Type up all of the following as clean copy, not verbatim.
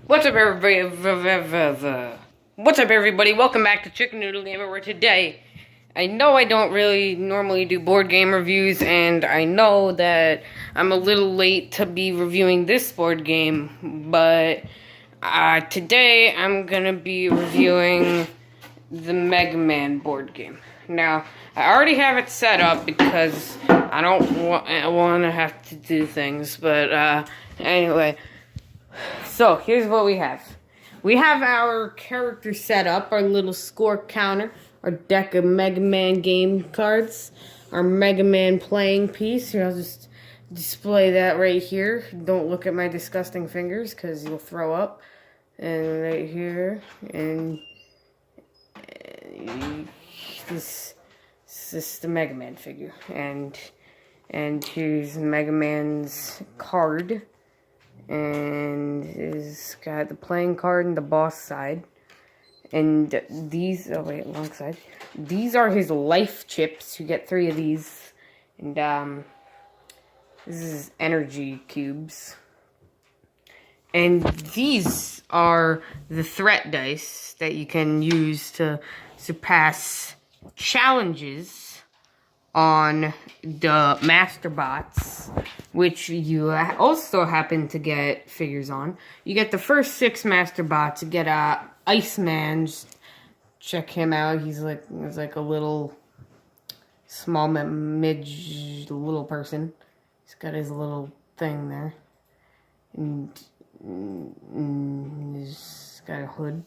What's up, everybody? What's up, everybody? Welcome back to Chicken Noodle Gamer, where today, I know I don't really normally do board game reviews, and I know that I'm a little late to be reviewing this board game, but today I'm gonna be reviewing the Megaman board game. Now, I already have it set up because I don't want to have to do things, but anyway. So, here's what we have. We have our character set up, our little score counter, our deck of Mega Man game cards, our Mega Man playing piece. Here, I'll just display that right here. Don't look at my disgusting fingers, because you'll throw up. And right here, and this is the Mega Man figure. And here's Mega Man's card. And it's got the playing card and the boss side. And these, oh wait, wrong side. These are his life chips. You get 3 of these. And this is energy cubes. And these are the threat dice that you can use to surpass challenges on the Master Bots, which you also happen to get figures on. You get the first 6 Master Bots. You get Iceman. Just check him out. He's like a little small little person. He's got his little thing there, and he's got a hood,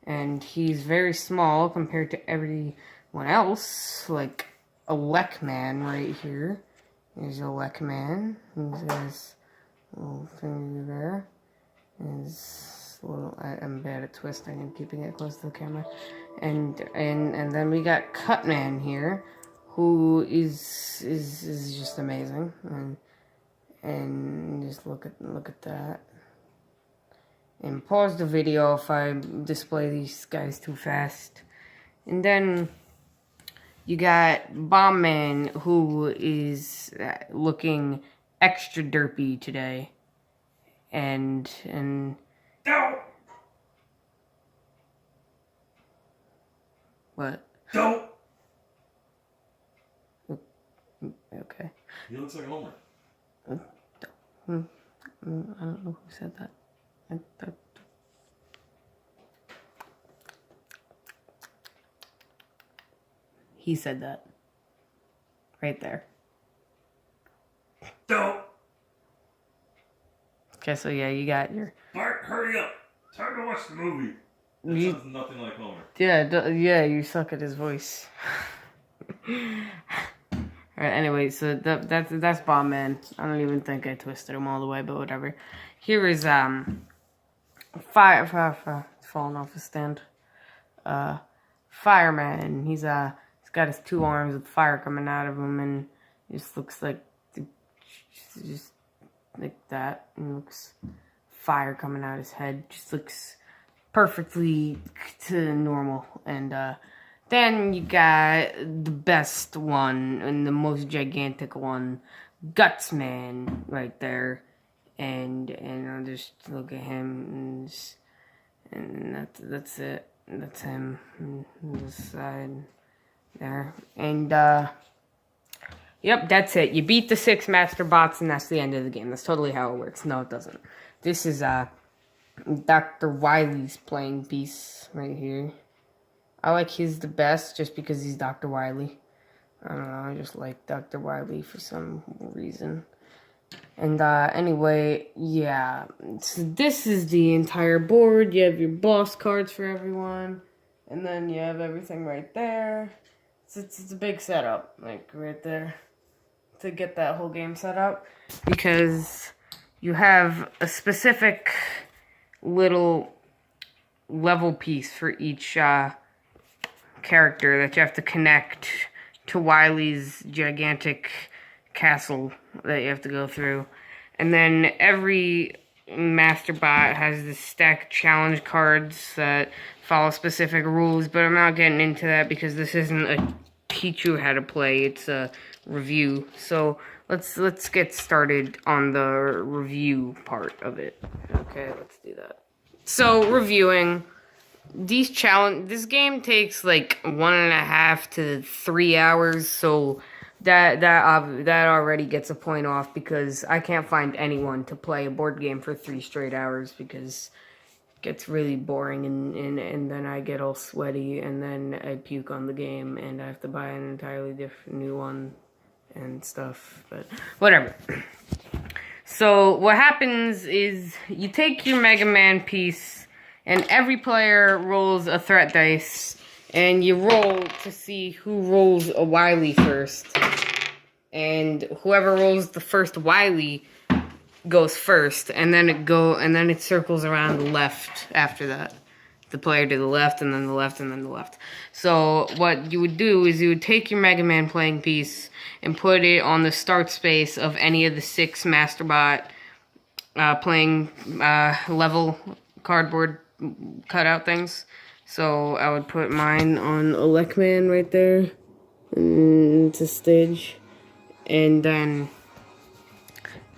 and he's very small compared to everyone else. Like a Megaman right here. There's a Megaman. He's got his little finger there. His little, I'm bad at twisting and keeping it close to the camera. And then we got Cutman here, who is just amazing. And just look at that. And pause the video if I display these guys too fast. And then you got Bomb Man, who is looking extra derpy today. And Don't. What? Don't. Okay. He looks like a Homer. I don't know who said that. He said that. Right there. Don't. Okay, so yeah, you got your... Bart, hurry up. Time to watch the movie. That sounds nothing like Homer. Yeah, you suck at his voice. Alright, anyway, so that's Bomb Man. I don't even think I twisted him all the way, but whatever. Here is, fire, falling off his stand. Fireman. He's got his 2 arms with fire coming out of him, and it just looks like just like that. And looks fire coming out his head. Just looks perfectly to normal. And then you got the best one and the most gigantic one, Gutsman, right there. And I'll just look at him, and that's it. That's him on this side there. And yep, that's it. You beat the 6 Master Bots, and that's the end of the game. That's totally how it works. No, it doesn't. This is Dr. Wily's playing piece right here. I like his the best just because he's Dr. Wily. I don't know, I just like Dr. Wily for some reason. And anyway, yeah, so this is the entire board. You have your boss cards for everyone, and then you have everything right there. It's a big setup, like right there, to get that whole game set up, because you have a specific little level piece for each character that you have to connect to Wily's gigantic castle that you have to go through. And then every Master Bot has this stack of challenge cards that follow specific rules, but I'm not getting into that because this isn't a teach you how to play, it's a review. So let's get started on the review part of it. Okay, let's do that. So reviewing this game takes like 1.5 to 3 hours. So that already gets a point off because I can't find anyone to play a board game for 3 straight hours because it gets really boring and then I get all sweaty and then I puke on the game and I have to buy an entirely different new one and stuff. But whatever. So what happens is you take your Mega Man piece and every player rolls a threat dice and you roll to see who rolls a Wily first. And whoever rolls the first Wily goes first, and then it circles around the left after that. The player to the left, and then the left, and then the left. So what you would do is you would take your Mega Man playing piece and put it on the start space of any of the 6 Masterbot playing level cardboard cutout things. So I would put mine on Elecman right there to stage, and then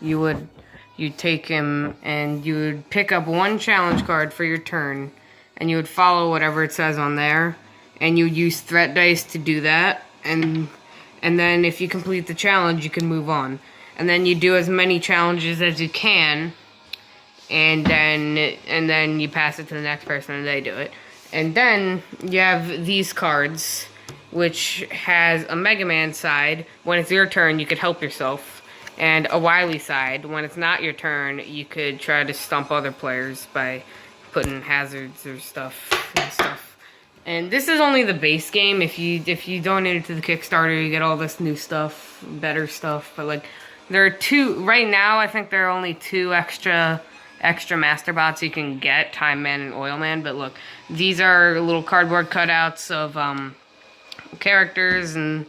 you take him and you would pick up 1 challenge card for your turn, and you would follow whatever it says on there, and you would use threat dice to do that, and then if you complete the challenge, you can move on. And then you do as many challenges as you can, and then you pass it to the next person and they do it. And then you have these cards, which has a Mega Man side. When it's your turn, you could help yourself. And a Wily side. When it's not your turn, you could try to stump other players by putting hazards or stuff. And this is only the base game. If you donate it to the Kickstarter, you get all this new stuff, better stuff. But like, there are 2 right now. I think there are only 2 extra Masterbots you can get, Time Man and Oil Man. But look, these are little cardboard cutouts of characters and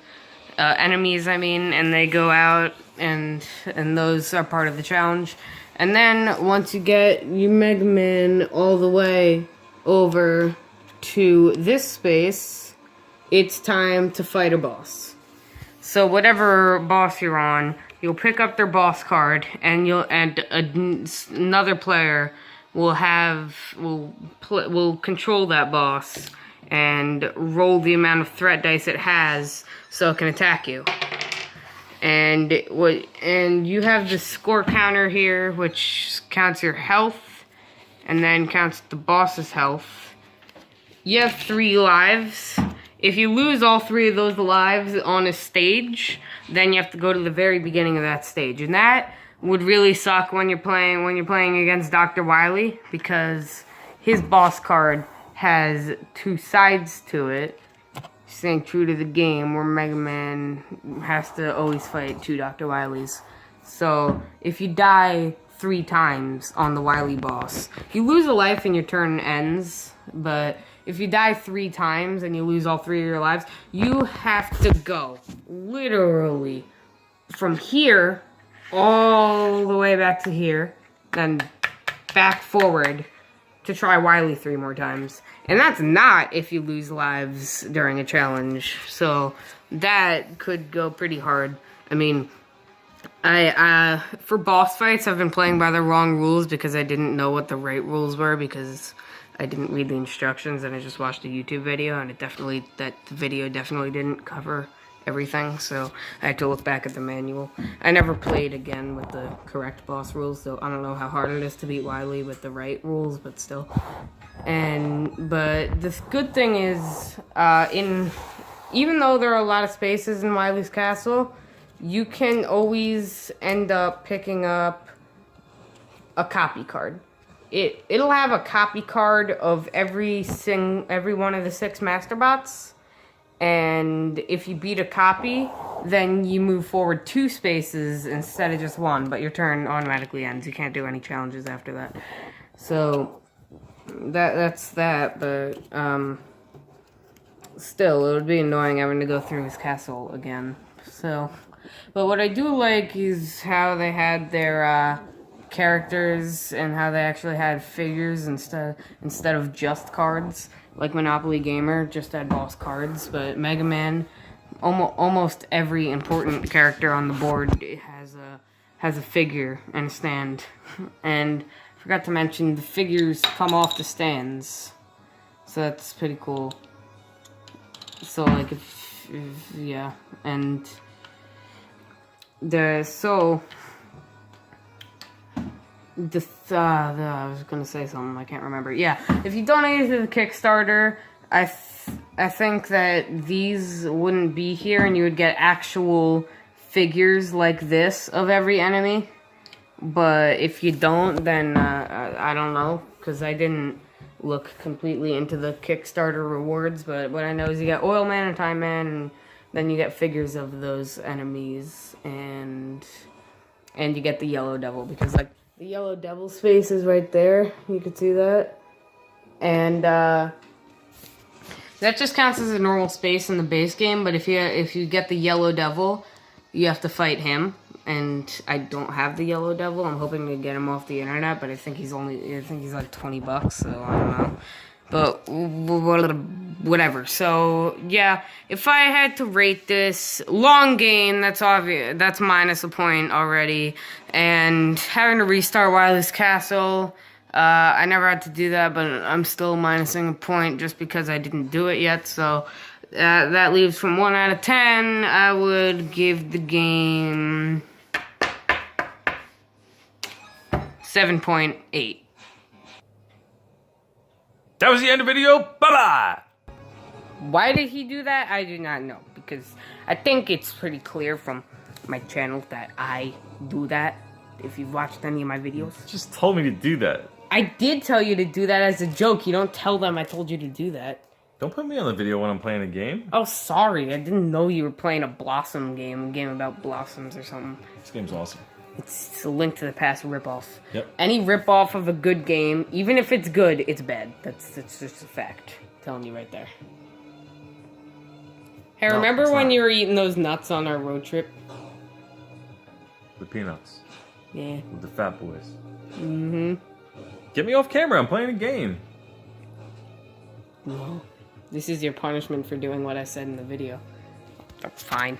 enemies, and they go out, and those are part of the challenge. And then once you get your Mega Man all the way over to this space, it's time to fight a boss. So whatever boss you're on, you'll pick up their boss card, and another player will control that boss and roll the amount of threat dice it has so it can attack you. And you have the score counter here, which counts your health and then counts the boss's health. You have 3 lives. If you lose all 3 of those lives on a stage, then you have to go to the very beginning of that stage, and that would really suck when you're playing against Dr. Wily, because his boss card has 2 sides to it, staying true to the game, where Mega Man has to always fight 2 Dr. Wilys. So if you die 3 times on the Wily boss, you lose a life and your turn ends, but if you die 3 times and you lose all 3 of your lives, you have to go literally from here all the way back to here, then back forward to try Wily 3 more times. And that's not if you lose lives during a challenge. So that could go pretty hard. I mean, for boss fights, I've been playing by the wrong rules because I didn't know what the right rules were, because I didn't read the instructions and I just watched a YouTube video, and that video definitely didn't cover everything, so I had to look back at the manual. I never played again with the correct boss rules, so I don't know how hard it is to beat Wily with the right rules, but still. But the good thing is, even though there are a lot of spaces in Wily's castle, you can always end up picking up a copy card. It'll have a copy card of every one of the 6 Masterbots, and if you beat a copy, then you move forward 2 spaces instead of just 1, but your turn automatically ends. You can't do any challenges after that. So that's that, but still, it would be annoying having to go through his castle again. So, but what I do like is how they had their characters and how they actually had figures instead of just cards. Like Monopoly Gamer just had boss cards, but Mega Man, almost every important character on the board has a figure and a stand. And forgot to mention the figures come off the stands, so that's pretty cool. So like yeah, and I was gonna say something, I can't remember. Yeah, if you donate to the Kickstarter, I think that these wouldn't be here, and you would get actual figures like this of every enemy. But if you don't, then I don't know, because I didn't look completely into the Kickstarter rewards. But what I know is you get Oil Man and Time Man, and then you get figures of those enemies, and you get the Yellow Devil, because like the Yellow Devil's face is right there. You can see that, and that just counts as a normal space in the base game. But if you get the Yellow Devil, you have to fight him. And I don't have the Yellow Devil. I'm hoping to get him off the internet, but I think he's like $20, so I don't know. But whatever. So yeah, if I had to rate this long game, that's obvious. That's minus a point already. And having to restart Wily's Castle, I never had to do that, but I'm still minusing a point just because I didn't do it yet. So that leaves from 1 out of 10. I would give the game 7.8. That was the end of the video. Bye-bye. Why did he do that? I do not know, because I think it's pretty clear from my channel that I do that. If you've watched any of my videos. Just told me to do that. I did tell you to do that as a joke. You don't tell them I told you to do that. Don't put me on the video when I'm playing a game. Oh, sorry. I didn't know you were playing a Blossom game. A game about blossoms or something. This game's awesome. It's a Link to the Past ripoff. Yep. Any ripoff of a good game, even if it's good, it's bad. That's just a fact. I'm telling you right there. Hey, No, remember it's when not. you were eating those nuts on our road trip? The peanuts. Yeah. With the fat boys. Mm-hmm. Get me off camera. I'm playing a game. No. This is your punishment for doing what I said in the video. That's fine.